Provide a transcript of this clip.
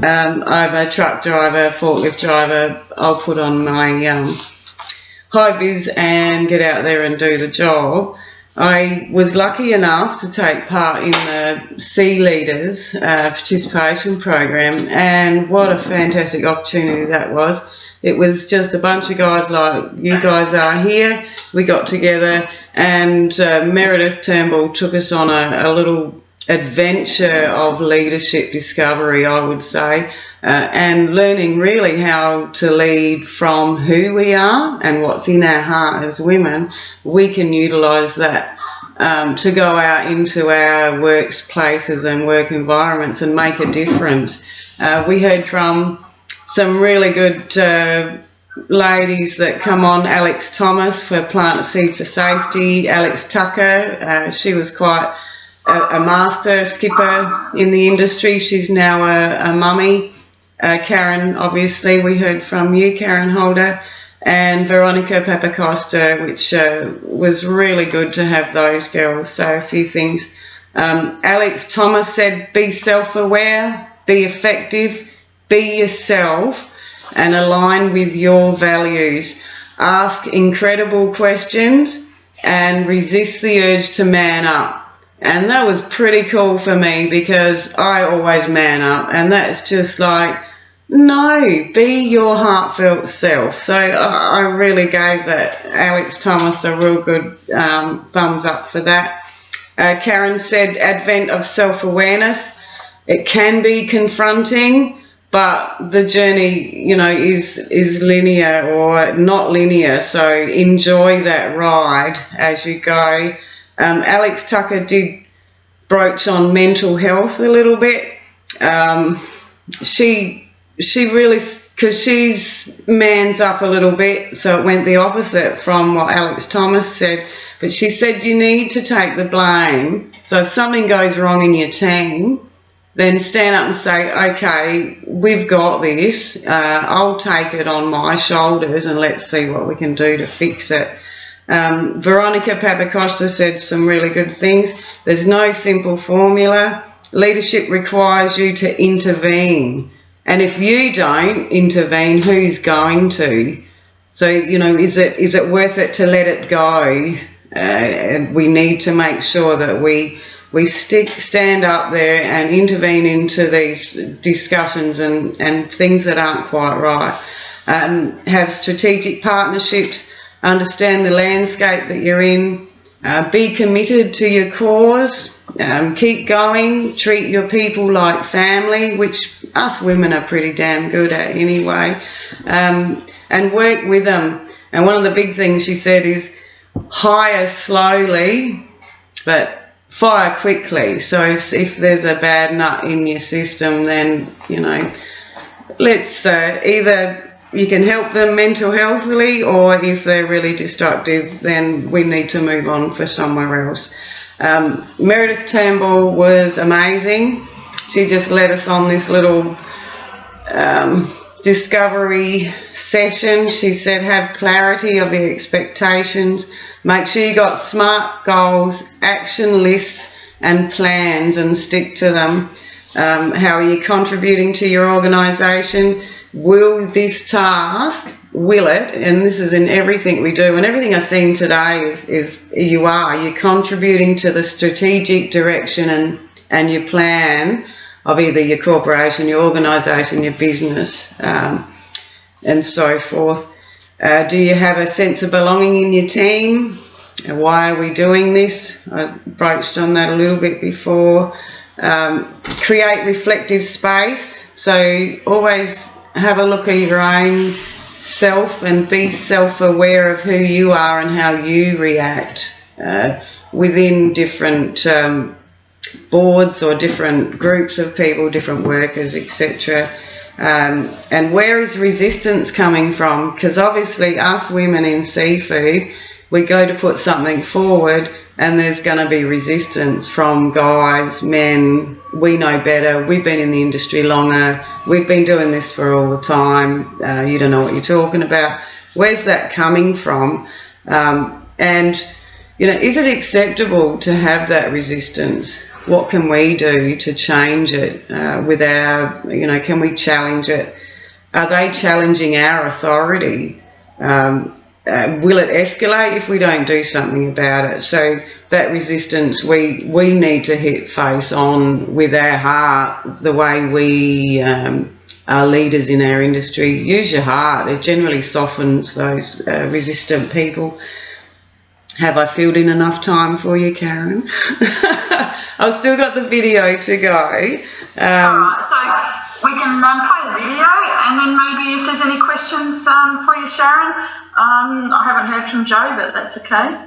I'm a truck driver, forklift driver. I'll put on my high vis and get out there and do the job. I was lucky enough to take part in the C Leaders participation program, and what a fantastic opportunity that was. It was just a bunch of guys like you guys are here. We got together, and Meredith Turnbull took us on a little adventure of leadership discovery, I would say, and learning really how to lead from who we are and what's in our heart as women. We can utilise that to go out into our workplaces and work environments and make a difference. We heard from some really good ladies that come on. Alex Thomas for Plant a Seed for Safety, Alex Tucker, she was quite a master skipper in the industry. She's now a mummy. Karen, obviously, we heard from you, Karen Holder, and Veronica Papacosta, which was really good to have those girls. So a few things. Alex Thomas said, be self-aware, be effective, be yourself, and align with your values. Ask incredible questions and resist the urge to man up. And that was pretty cool for me, because I always man up, and that's just like, no, be your heartfelt self. So I really gave that Alex Thomas a real good thumbs up for that. Karen said, advent of self-awareness. It can be confronting, but the journey, you know, is linear or not linear. So enjoy that ride as you go. Alex Tucker did broach on mental health a little bit. She really, because she's mans up a little bit, so it went the opposite from what Alex Thomas said. But she said you need to take the blame. So if something goes wrong in your team, then stand up and say, okay, we've got this. I'll take it on my shoulders and let's see what we can do to fix it. Veronica Papacosta said some really good things. There's no simple formula. Leadership requires you to intervene. And if you don't intervene, who's going to? So, you know, is it worth it to let it go? And we need to make sure that we stand up there and intervene into these discussions and things that aren't quite right. Have strategic partnerships. Understand the landscape that you're in. Be committed to your cause. Keep going. Treat your people like family, which us women are pretty damn good at anyway. And work with them. And one of the big things she said is hire slowly, but fire quickly. So if there's a bad nut in your system, then, you know, let's either you can help them mental healthily, or if they're really destructive, then we need to move on for somewhere else. Meredith Turnbull was amazing. She just led us on this little discovery session. She said, have clarity of your expectations. Make sure you got SMART goals, action lists and plans, and stick to them. How are you contributing to your organisation? Will this task, will it, and this is in everything we do, and everything I've seen today is you're contributing to the strategic direction and your plan of either your corporation, your organisation, your business, and so forth. Do you have a sense of belonging in your team? Why are we doing this? I broached on that a little bit before. Create reflective space. So always have a look at your own self and be self-aware of who you are and how you react within different boards or different groups of people, different workers, etc. And where is resistance coming from? Because obviously us women in seafood, we go to put something forward and there's going to be resistance from guys, men. We know better. We've been in the industry longer. We've been doing this for all the time. You don't know what you're talking about. Where's that coming from? And, you know, is it acceptable to have that resistance? what can we do to change it with our, can we challenge it? Are they challenging our authority? Will it escalate if we don't do something about it? So that resistance we need to hit face on with our heart, the way we are leaders in our industry. Use your heart. It generally softens those resistant people. Have I filled in enough time for you, Karen? I've still got the video to go. Alright, so we can play the video, and then maybe if there's any questions for you, Sharryn. I haven't heard from Joe, but that's okay.